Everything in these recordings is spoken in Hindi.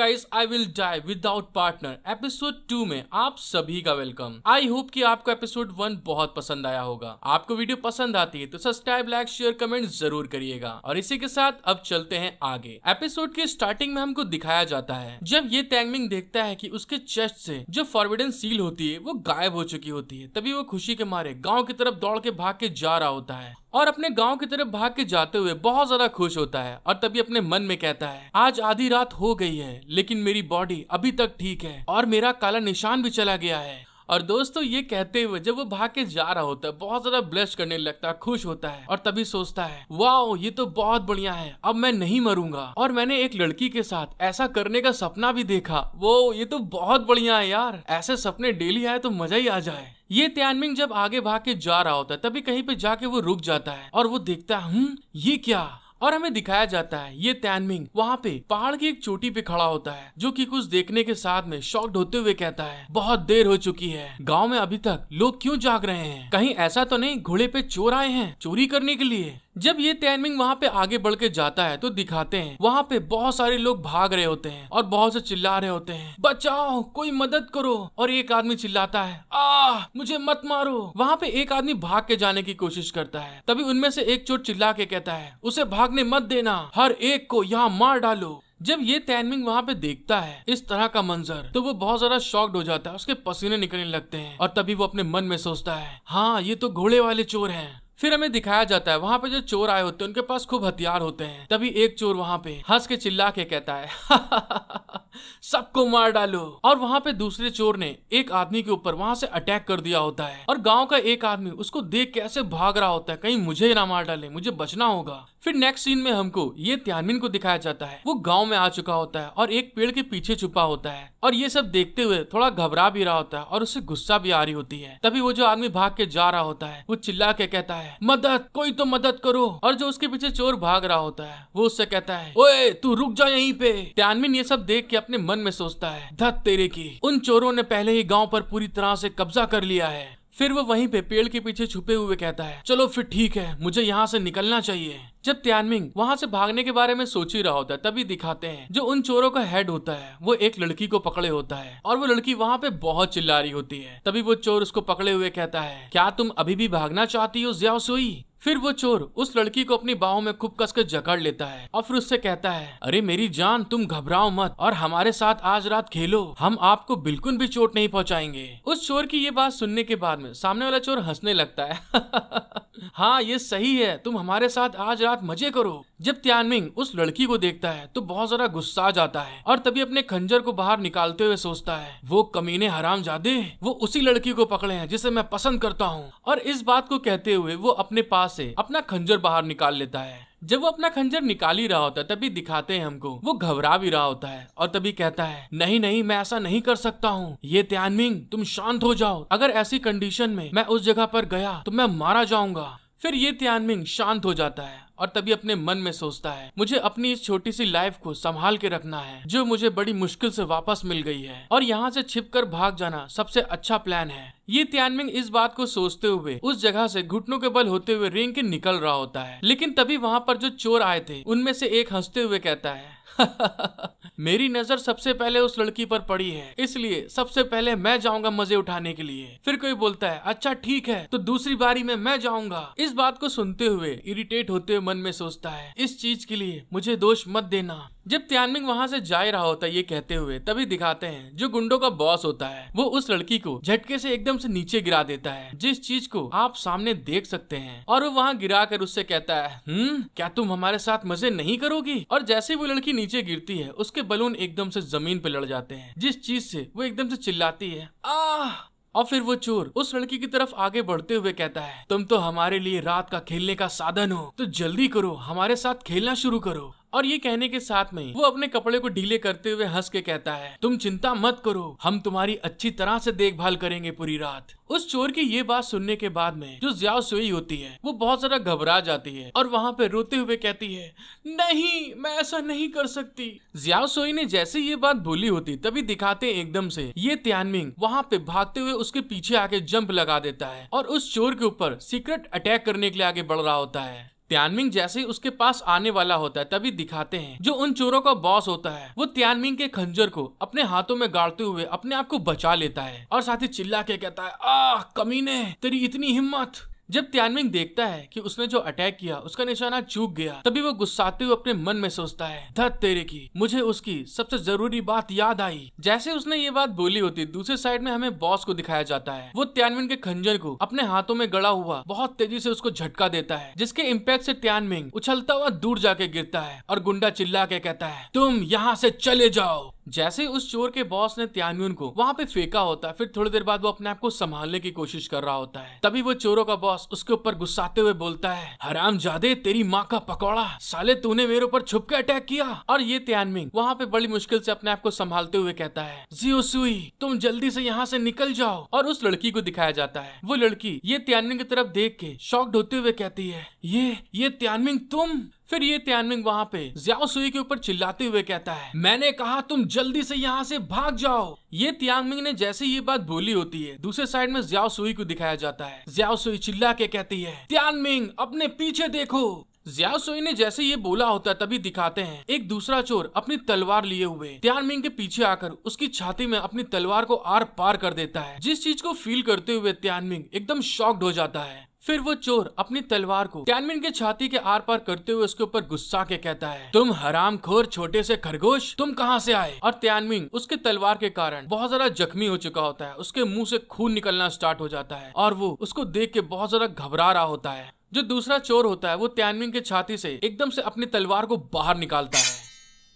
Guys, I will die without partner episode 2 में आप सभी का वेलकम। आई होप कि आपको एपिसोड 1 बहुत पसंद आया होगा। आपको वीडियो पसंद आती है तो सब्सक्राइब, लाइक, शेयर, कमेंट जरूर करिएगा। और इसी के साथ अब चलते हैं आगे। एपिसोड के स्टार्टिंग में हमको दिखाया जाता है जब ये टैंगमिंग देखता है कि उसके चेस्ट से जो फॉरबिडन सील होती है वो गायब हो चुकी होती है। तभी वो खुशी के मारे गाँव की तरफ दौड़ के भाग के जा रहा होता है और अपने गांव की तरफ भाग के जाते हुए बहुत ज्यादा खुश होता है। और तभी अपने मन में कहता है, आज आधी रात हो गई है लेकिन मेरी बॉडी अभी तक ठीक है और मेरा काला निशान भी चला गया है। और दोस्तों ये कहते हुए जब वो भाग के जा रहा होता है बहुत ज्यादा ब्लश करने लगता है, खुश होता है और तभी सोचता है, वाओ ये तो बहुत बढ़िया है, अब मैं नहीं मरूंगा। और मैंने एक लड़की के साथ ऐसा करने का सपना भी देखा, वो ये तो बहुत बढ़िया है यार, ऐसे सपने डेली आए तो मजा ही आ जाए। ये त्यानमिंग जब आगे भाग के जा रहा होता है तभी कहीं पे जाके वो रुक जाता है और वो देखता है ये क्या। और हमें दिखाया जाता है ये त्यानमिंग वहाँ पे पहाड़ की एक चोटी पे खड़ा होता है, जो कि कुछ देखने के साथ में शॉक्ड होते हुए कहता है, बहुत देर हो चुकी है, गांव में अभी तक लोग क्यों जाग रहे हैं? कहीं ऐसा तो नहीं घोड़े पे चोर आए हैं चोरी करने के लिए? जब ये त्यानमिंग वहाँ पे आगे बढ़ के जाता है तो दिखाते हैं वहाँ पे बहुत सारे लोग भाग रहे होते हैं और बहुत से चिल्ला रहे होते हैं, बचाओ, कोई मदद करो। और एक आदमी चिल्लाता है, मुझे मत मारो। वहाँ पे एक आदमी भाग के जाने की कोशिश करता है, तभी उनमें से एक चोर चिल्ला के कहता है, उसे भागने मत देना, हर एक को यहाँ मार डालो। जब ये त्यानमिंग वहाँ पे देखता है इस तरह का मंजर तो वो बहुत ज्यादा शॉक्ड हो जाता है, उसके पसीने निकलने लगते हैं। और तभी वो अपने मन में सोचता है, हाँ ये तो घोड़े वाले चोर हैं। फिर हमें दिखाया जाता है वहाँ पे जो चोर आए होते हैं उनके पास खूब हथियार होते हैं। तभी एक चोर वहाँ पे हंस के चिल्ला के कहता है, सबको मार डालो। और वहाँ पे दूसरे चोर ने एक आदमी के ऊपर वहाँ से अटैक कर दिया होता है और गांव का एक आदमी उसको देख के ऐसे भाग रहा होता है, कहीं मुझे ना मार डाले, मुझे बचना होगा। फिर नेक्स्ट सीन में हमको ये त्यानमिंग को दिखाया जाता है, वो गांव में आ चुका होता है और एक पेड़ के पीछे छुपा होता है और ये सब देखते हुए थोड़ा घबरा भी रहा होता है और उसे गुस्सा भी आ रही होती है। तभी वो जो आदमी भाग के जा रहा होता है वो चिल्ला के कहता है, मदद, कोई तो मदद करो। और जो उसके पीछे चोर भाग रहा होता है वो उससे कहता है, ओए तू रुक जा यहीं पे। त्यानमिंग ये सब देख के अपने मन में सोचता है, धत तेरे की, उन चोरों ने पहले ही गांव पर पूरी तरह से कब्जा कर लिया है। फिर वो वहीं पे पेड़ के पीछे छुपे हुए कहता है, चलो फिर ठीक है, मुझे यहाँ से निकलना चाहिए। जब त्यानमिंग वहाँ से भागने के बारे में सोच ही रहा होता है तभी दिखाते हैं जो उन चोरों का हेड होता है वो एक लड़की को पकड़े होता है और वो लड़की वहाँ पे बहुत चिल्ला रही होती है। तभी वो चोर उसको पकड़े हुए कहता है, क्या तुम अभी भी भागना चाहती हो ज़ियाओ सुई? फिर वो चोर उस लड़की को अपनी बाहों में खूब कसकर जकड़ लेता है और फिर उससे कहता है, अरे मेरी जान, तुम घबराओ मत और हमारे साथ आज रात खेलो, हम आपको बिल्कुल भी चोट नहीं पहुंचाएंगे। उस चोर की ये बात सुनने के बाद में सामने वाला चोर हंसने लगता है, हाँ ये सही है, तुम हमारे साथ आज रात मजे करो। जब त्यानमिंग उस लड़की को देखता है तो बहुत ज्यादा गुस्सा आ जाता है और तभी अपने खंजर को बाहर निकालते हुए सोचता है, वो कमीने हरामजादे, वो उसी लड़की को पकड़े हैं जिसे मैं पसंद करता हूँ। और इस बात को कहते हुए वो अपने पास से अपना खंजर बाहर निकाल लेता है। जब वो अपना खंजर निकाल ही रहा होता है तभी दिखाते हैं हमको वो घबरा भी रहा होता है और तभी कहता है, नहीं नहीं, मैं ऐसा नहीं कर सकता हूँ। ये त्यानमिंग, तुम शांत हो जाओ, अगर ऐसी कंडीशन में मैं उस जगह पर गया तो मैं मारा जाऊंगा। फिर ये त्यानमिंग शांत हो जाता है और तभी अपने मन में सोचता है, मुझे अपनी इस छोटी सी लाइफ को संभाल के रखना है जो मुझे बड़ी मुश्किल से वापस मिल गई है और यहाँ से छिपकर भाग जाना सबसे अच्छा प्लान है। ये त्यानमिंग इस बात को सोचते हुए उस जगह से घुटनों के बल होते हुए रेंग के निकल रहा होता है। लेकिन तभी वहाँ पर जो चोर आए थे उनमें से एक हंसते हुए कहता है, मेरी नजर सबसे पहले उस लड़की पर पड़ी है, इसलिए सबसे पहले मैं जाऊंगा मजे उठाने के लिए। फिर कोई बोलता है, अच्छा ठीक है, तो दूसरी बारी में मैं जाऊंगा। इस बात को सुनते हुए इरिटेट होते हुए मन में सोचता है, इस चीज के लिए मुझे दोष मत देना। जब त्यानमिंग वहाँ से जा रहा होता है ये कहते हुए तभी दिखाते हैं जो गुंडों का बॉस होता है वो उस लड़की को झटके से एकदम से नीचे गिरा देता है, जिस चीज को आप सामने देख सकते हैं। और वो वहाँ गिरा कर उससे कहता है, क्या तुम हमारे साथ मजे नहीं करोगी? और जैसे वो लड़की नीचे गिरती है उसके बलून एकदम से जमीन पे लड़ जाते हैं, जिस चीज से वो एकदम से चिल्लाती है, आह। और फिर वो चोर उस लड़की की तरफ आगे बढ़ते हुए कहता है, तुम तो हमारे लिए रात का खेलने का साधन हो, तो जल्दी करो, हमारे साथ खेलना शुरू करो। और ये कहने के साथ में वो अपने कपड़े को ढीले करते हुए हंस के कहता है, तुम चिंता मत करो, हम तुम्हारी अच्छी तरह से देखभाल करेंगे पूरी रात। उस चोर की ये बात सुनने के बाद में जो ज़ियाओ सुई होती है वो बहुत ज्यादा घबरा जाती है और वहाँ पे रोते हुए कहती है, नहीं, मैं ऐसा नहीं कर सकती। ज़ियाओ सुई ने जैसे ये बात बोली होती तभी दिखाते एकदम से ये त्यानमिंग वहाँ पे भागते हुए उसके पीछे आके जंप लगा देता है और उस चोर के ऊपर सीक्रेट अटैक करने के लिए आगे बढ़ रहा होता है। त्यानमिंग जैसे ही उसके पास आने वाला होता है तभी दिखाते हैं जो उन चोरों का बॉस होता है वो त्यानमिंग के खंजर को अपने हाथों में गाड़ते हुए अपने आप को बचा लेता है और साथ ही चिल्ला के कहता है, आह कमीने, तेरी इतनी हिम्मत। जब त्यानमिंग देखता है कि उसने जो अटैक किया उसका निशाना चूक गया तभी वो गुस्साते हुए अपने मन में सोचता है, धत तेरे की, मुझे उसकी सबसे जरूरी बात याद आई। जैसे उसने ये बात बोली होती दूसरे साइड में हमें बॉस को दिखाया जाता है। वो त्यानमिंग के खंजर को अपने हाथों में गड़ा हुआ बहुत तेजी से उसको झटका देता है जिसके इम्पैक्ट से त्यानमिंग उछलता हुआ दूर जाके गिरता है और गुंडा चिल्ला के कहता है, तुम यहाँ से चले जाओ। जैसे उस चोर के बॉस ने त्यानमिंग को वहाँ पे फेंका होता है फिर थोड़ी देर बाद वो अपने आप को संभालने की कोशिश कर रहा होता है तभी वो चोरों का बॉस उसके ऊपर गुस्साते हुए बोलता है, हरामजादे, तेरी माँ का पकौड़ा, साले तूने मेरे ऊपर छुप के अटैक किया। और ये त्यानमिंग वहाँ पे बड़ी मुश्किल से अपने आप को संभालते हुए कहता है, जियोसुई, तुम जल्दी से यहाँ से निकल जाओ। और उस लड़की को दिखाया जाता है। वो लड़की ये त्यानमिंग की तरफ देख के शॉक्ड होते हुए कहती है, ये त्यानमिंग तुम। फिर ये त्यानमिंग वहाँ पे जियाओसुई के ऊपर चिल्लाते हुए कहता है, मैंने कहा तुम जल्दी से यहाँ से भाग जाओ। ये त्यानमिंग ने जैसे ये बात बोली होती है दूसरे साइड में जियाओसुई को दिखाया जाता है। जियाओसुई चिल्ला के कहती है, त्यानमिंग अपने पीछे देखो। जियाओसुई ने जैसे ये बोला होता है तभी दिखाते हैं एक दूसरा चोर अपनी तलवार लिए हुए त्यानमिंग के पीछे आकर उसकी छाती में अपनी तलवार को आर पार कर देता है। जिस चीज को फील करते हुए त्यानमिंग एकदम शॉक्ड हो जाता है। फिर वो चोर अपनी तलवार को त्यानमिंग के छाती के आर पार करते हुए उसके ऊपर गुस्सा के कहता है, तुम हरामखोर छोटे से खरगोश, तुम कहाँ से आए। और त्यानमिंग उसके तलवार के कारण बहुत ज्यादा जख्मी हो चुका होता है। उसके मुंह से खून निकलना स्टार्ट हो जाता है और वो उसको देख के बहुत ज्यादा घबरा रहा होता है। जो दूसरा चोर होता है वो त्यानमिंग के छाती से एकदम से अपनी तलवार को बाहर निकालता है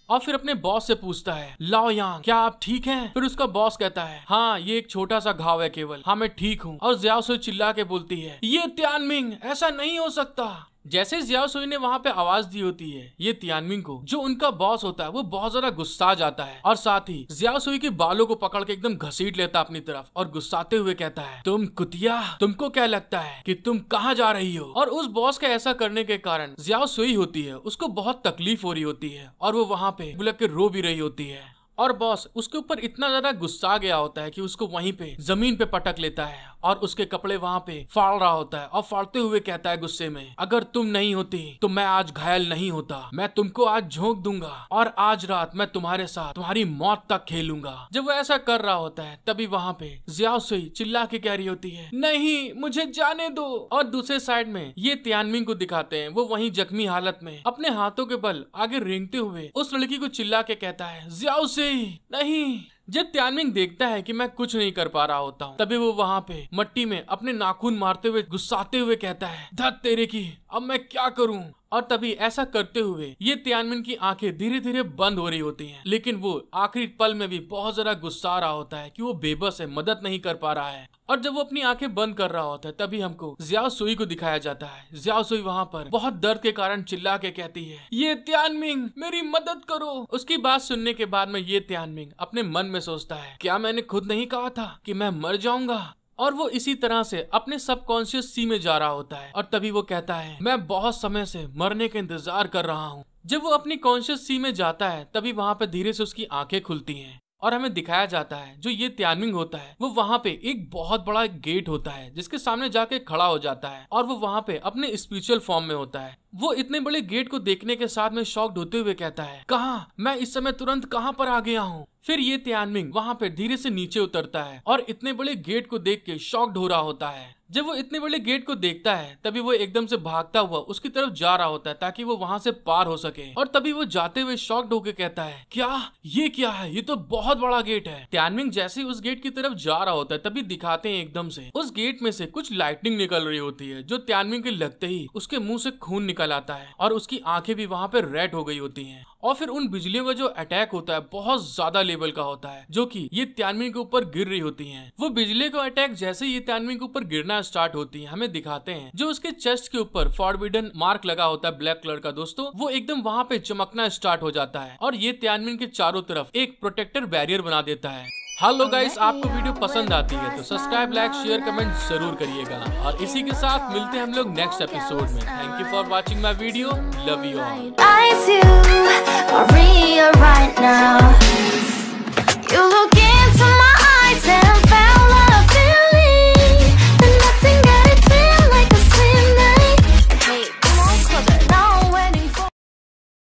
और फिर अपने बॉस से पूछता है, लाओ यांग, क्या आप ठीक हैं? फिर उसका बॉस कहता है, हाँ ये एक छोटा सा घाव है केवल, हाँ मैं ठीक हूँ। और जियाओसुई चिल्ला के बोलती है, ये त्यानमिंग, ऐसा नहीं हो सकता। जैसे जियाओसुई ने वहाँ पे आवाज दी होती है ये त्यानमिंग को, जो उनका बॉस होता है वो बहुत ज्यादा गुस्सा जाता है और साथ ही जियाओसुई के बालों को पकड़ के एकदम घसीट लेता अपनी तरफ और गुस्साते हुए कहता है, तुम कुतिया, तुमको क्या लगता है कि तुम कहाँ जा रही हो। और उस बॉस के ऐसा करने के कारण जियाओसुई होती है उसको बहुत तकलीफ हो रही होती है और वो वहाँ पे बुलक के रो भी रही होती है। और बॉस उसके ऊपर इतना ज्यादा गुस्सा आ गया होता है कि उसको वहीं पे जमीन पे पटक लेता है और उसके कपड़े वहाँ पे फाड़ रहा होता है और फाड़ते हुए कहता है गुस्से में, अगर तुम नहीं होती तो मैं आज घायल नहीं होता, मैं तुमको आज झोंक दूंगा और आज रात मैं तुम्हारे साथ तुम्हारी मौत तक खेलूंगा। जब वो ऐसा कर रहा होता है तभी वहाँ पे जियाओसुई चिल्ला के कह रही होती है, नहीं मुझे जाने दो। और दूसरे साइड में ये त्यानमिंग को दिखाते हैं, वो वहीं जख्मी हालत में अपने हाथों के बल आगे रेंगते हुए उस लड़की को चिल्ला के कहता है, जियाओसुई नहीं। जब त्यानमिंग देखता है कि मैं कुछ नहीं कर पा रहा होता हूँ तभी वो वहाँ पे मट्टी में अपने नाखून मारते हुए गुस्साते हुए कहता है, धत तेरे की, अब मैं क्या करूँ। और तभी ऐसा करते हुए ये त्यानमिंग की आंखें धीरे धीरे बंद हो रही होती हैं, लेकिन वो आखिरी पल में भी बहुत ज्यादा गुस्सा आ रहा होता है कि वो बेबस है, मदद नहीं कर पा रहा है। और जब वो अपनी आंखें बंद कर रहा होता है तभी हमको जियाओसुई को दिखाया जाता है। जियाओसुई वहाँ पर बहुत दर्द के कारण चिल्ला के कहती है, ये त्यानमिंग मेरी मदद करो। उसकी बात सुनने के बाद में ये त्यानमिंग अपने मन में सोचता है, क्या मैंने खुद नहीं कहा था कि मैं मर जाऊंगा। और वो इसी तरह से अपने सबकॉन्शियस सी में जा रहा होता है और तभी वो कहता है, मैं बहुत समय से मरने का इंतजार कर रहा हूँ। जब वो अपनी कॉन्शियस सी में जाता है तभी वहाँ पे धीरे से उसकी आंखें खुलती हैं और हमें दिखाया जाता है जो ये त्यानमिंग होता है वो वहाँ पे एक बहुत बड़ा गेट होता है जिसके सामने जाके खड़ा हो जाता है और वो वहाँ पे अपने स्पिरिचुअल फॉर्म में होता है। वो इतने बड़े गेट को देखने के साथ में शॉक्ड होते हुए कहता है, कहाँ, मैं इस समय तुरंत कहाँ पर आ गया हूँ। फिर ये त्यानमिंग वहाँ पे धीरे से नीचे उतरता है और इतने बड़े गेट को देख के शॉक्ड हो रहा होता है। जब वो इतने बड़े गेट को देखता है तभी वो एकदम से भागता हुआ उसकी तरफ जा रहा होता है ताकि वो वहाँ से पार हो सके। और तभी वो जाते हुए शॉक्ड होकर कहता है, क्या है, ये तो बहुत बड़ा गेट है। त्यानमिंग जैसे ही उस गेट की तरफ जा रहा होता है तभी दिखाते हैं एकदम से उस गेट में से कुछ लाइटनिंग निकल रही होती है, जो त्यानमिंग के लगते ही उसके मुंह से खून निकल आता है और उसकी आंखें भी वहाँ पे रेड हो गई होती हैं। और फिर उन बिजलियों का जो अटैक होता है बहुत ज्यादा लेवल का होता है जो कि ये त्यानमिंग के ऊपर गिर रही होती हैं। वो बिजली का अटैक जैसे ये त्यानमिंग के ऊपर गिरना स्टार्ट होती है हमें दिखाते हैं जो उसके चेस्ट के ऊपर फॉरबिडन मार्क लगा होता है ब्लैक कलर का दोस्तों, वो एकदम वहाँ पे चमकना स्टार्ट हो जाता है और ये त्यानमिंग के चारों तरफ एक प्रोटेक्टर बैरियर बना देता है। हेलो गाइस, आपको वीडियो पसंद आती है तो सब्सक्राइब, लाइक, शेयर, कमेंट जरूर करिएगा और इसी के साथ मिलते हैं हम लोग नेक्स्ट एपिसोड में। Thank you for watching my video, love you all.